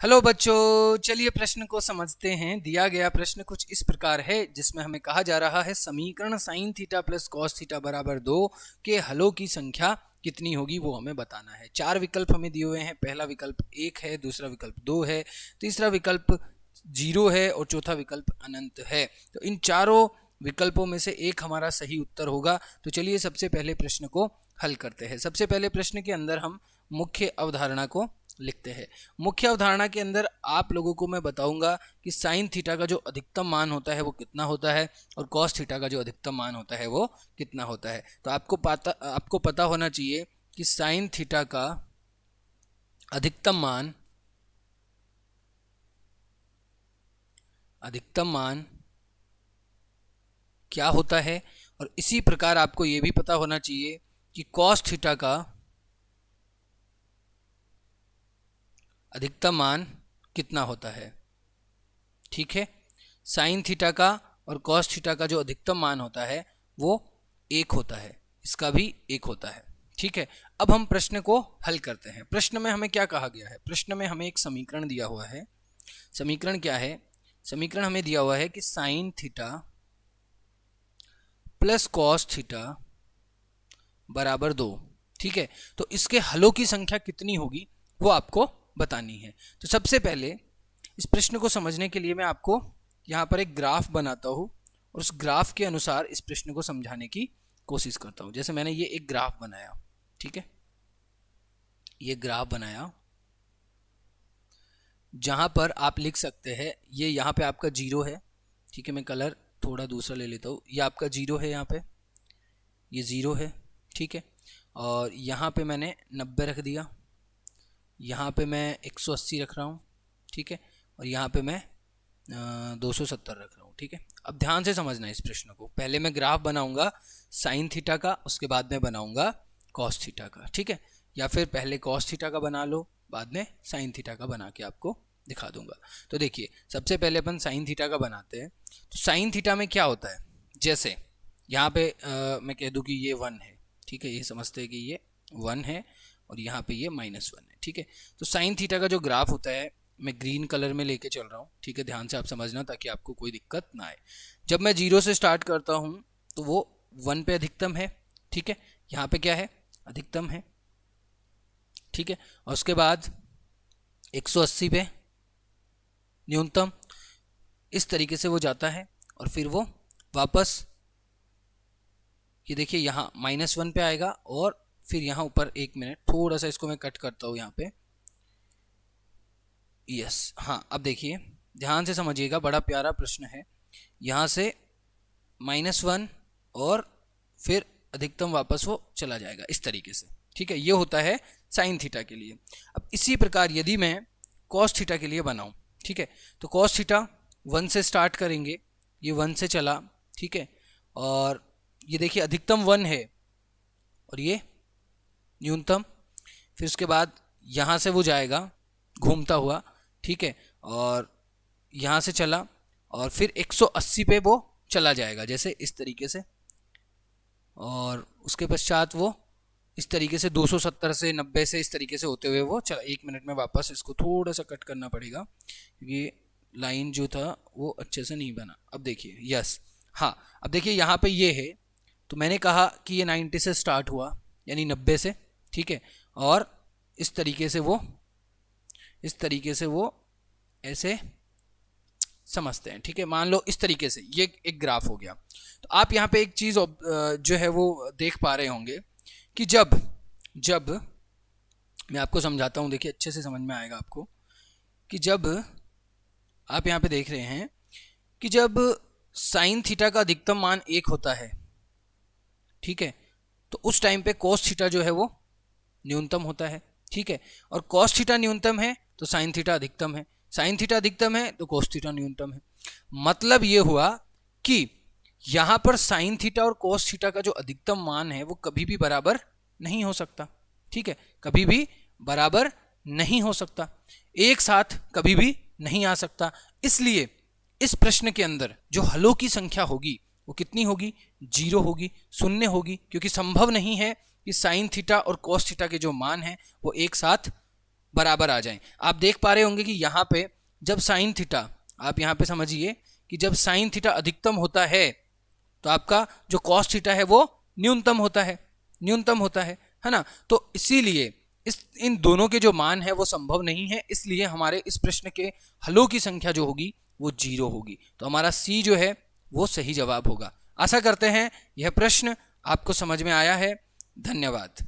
Hello बच्चों, चलिए प्रश्न को समझते हैं। दिया गया प्रश्न कुछ इस प्रकार है, जिसमें हमें कहा जा रहा है समीकरण sine theta plus cos theta बराबर 2 के हलों की संख्या कितनी होगी वो हमें बताना है। चार विकल्प हमें दिए हुए हैं। पहला विकल्प 1 है, दूसरा विकल्प 2 है, तीसरा विकल्प 0 है और चौथा विकल्प अनंत है। तो इन चारों विकल्पों में से एक हमारा सही उत्तर होगा। तो चलिए सबसे पहले प्रश्न को हल करते हैं। सबसे पहले प्रश्न के अंदर हम मुख्य अवधारणा को लिखते हैं। मुख्य अवधारणा के अंदर आप लोगों को मैं बताऊंगा कि साइन थीटा का जो अधिकतम मान होता है वो कितना होता है और कॉस थीटा का जो अधिकतम मान होता है वो कितना होता है। तो आपको पता होना चाहिए कि साइन थीटा का अधिकतम मान क्या होता है, और इसी प्रकार आपको ये भी पता होना चाहिए कि कॉस थीटा का अधिकतम मान कितना होता है। ठीक है, साइन थीटा का और कॉस थीटा का जो अधिकतम मान होता है वो 1 होता है, इसका भी 1 होता है। ठीक है, अब हम प्रश्न को हल करते हैं। प्रश्न में हमें क्या कहा गया है? प्रश्न में हमें एक समीकरण दिया हुआ है। समीकरण क्या है? समीकरण हमें दिया हुआ है कि sine theta plus cos theta बराबर 2। ठीक है, तो इसके हलों की संख्या कितनी होगी वो आपको बतानी है। तो सबसे पहले इस प्रश्न को समझने के लिए मैं आपको यहाँ पर एक ग्राफ बनाता हूँ और उस ग्राफ के अनुसार इस प्रश्न को समझाने की कोशिश करता हूँ। जैसे मैंने ये एक ग्राफ बनाया, ठीक है, ये ग्राफ बनाया जहाँ पर आप लिख सकते हैं ये यहाँ पे आपका 0 है। ठीक है, मैं कलर थोड़ा दूसरा ले लेता हूँ। ये आपका 0 है, यहाँ पे ये 0 है। ठीक है, और यहाँ पे मैंने 90 रख दिया, यहाँ पे मैं 180 रख रहा हूँ। ठीक है, और यहाँ पे मैं 270 रख रहा हूँ। ठीक है, अब ध्यान से समझना इस प्रश्न को। पहले मैं ग्राफ बनाऊंगा साइन थीटा का, उसके बाद मैं बनाऊंगा कॉस थीटा का। ठीक है, या फिर पहले कॉस थीटा का बना लो, बाद में साइन थीटा का बना के आपको दिखा दूंगा। तो देखिए, सबसे पहले अपन साइन थीटा का बनाते हैं। तो साइन थीटा में क्या होता है, जैसे यहाँ पे मैं कह दूँ कि ये 1 है। ठीक है, ये समझते हैं कि ये 1 है और यहाँ पे ये -1 है। ठीक है, तो साइन थीटा का जो ग्राफ होता है मैं ग्रीन कलर में लेके चल रहा हूँ। ठीक है, ध्यान से आप समझना ताकि आपको कोई दिक्कत ना आए। जब मैं 0 से स्टार्ट करता हूँ तो वो 1 पे अधिकतम है। ठीक है, यहाँ पे क्या है, अधिकतम है। ठीक है, और उसके बाद 180 पे न्यूनतम। इस तरीके से वो जाता है और फिर वो वापस ये देखिए यहाँ -1 पे आएगा और फिर यहाँ ऊपर, एक मिनट थोड़ा सा इसको मैं कट करता हूँ यहाँ पे। यस, हाँ, अब देखिए ध्यान से समझिएगा, बड़ा प्यारा प्रश्न है। यहाँ से -1 और फिर अधिकतम वापस वो चला जाएगा इस तरीके से। ठीक है, ये होता है साइन थीटा के लिए। अब इसी प्रकार यदि मैं कॉस थीटा के लिए बनाऊं, ठीक है, तो कॉस थीटा 1 से स्टार्ट करेंगे, ये 1 से चला। ठीक है, और ये देखिए अधिकतम 1 है और ये न्यूनतम। फिर उसके बाद यहाँ से वो जाएगा घूमता हुआ। ठीक है, और यहाँ से चला और फिर 180 पे वो चला जाएगा, जैसे इस तरीके से। और उसके पश्चात वो इस तरीके से 270 से 90 से इस तरीके से होते हुए वो चला। 1 मिनट में वापस इसको थोड़ा सा कट करना पड़ेगा क्योंकि लाइन जो था वो अच्छे से नहीं बना। अब देखिए, यस, हाँ, अब देखिए यहाँ पे ये है। तो मैंने कहा कि ये 90 से स्टार्ट हुआ, यानी 90 से। ठीक है, और इस तरीके से वो ऐसे समझते हैं। ठीक है, मान लो इस तरीके से ये एक ग्राफ हो गया। तो आप यहाँ पे एक चीज़ जो है वो देख पा रहे होंगे कि जब मैं आपको समझाता हूँ, देखिए अच्छे से समझ में आएगा आपको कि जब आप यहाँ पे देख रहे हैं कि जब साइन थीटा का अधिकतम मान 1 होता है, ठीक है, तो उस टाइम पे कॉस थीटा जो है वो न्यूनतम होता है। ठीक है, और कॉस थीटा न्यूनतम है तो साइन थीटा अधिकतम है, साइन थीटा अधिकतम है तो कॉस थीटा न्यूनतम है। मतलब ये हुआ कि यहाँ पर साइन थीटा और कॉस थीटा का जो अधिकतम मान है वो कभी भी बराबर नहीं हो सकता। ठीक है, कभी भी बराबर नहीं हो सकता, एक साथ कभी भी नहीं आ सकता। इसलिए इस प्रश्न के अंदर जो हलों की संख्या होगी वो कितनी होगी? 0 होगी, शून्य होगी, क्योंकि संभव नहीं है कि साइन थीटा और कॉस थीटा के जो मान हैं वो एक साथ बराबर आ जाएं। आप देख पा रहे होंगे कि यहाँ पे जब साइन थीटा, आप यहाँ पे समझिए कि जब साइन थीटा अधिकतम होता है तो आपका जो कॉस थीटा है वो न्यूनतम होता है, न्यूनतम होता है ना। तो इसीलिए इन दोनों के जो मान है वो संभव नहीं है, इसलिए हमारे इस प्रश्न के हलों की संख्या जो होगी वो 0 होगी। तो हमारा सी जो है वो सही जवाब होगा। आशा करते हैं यह प्रश्न आपको समझ में आया है। धन्यवाद।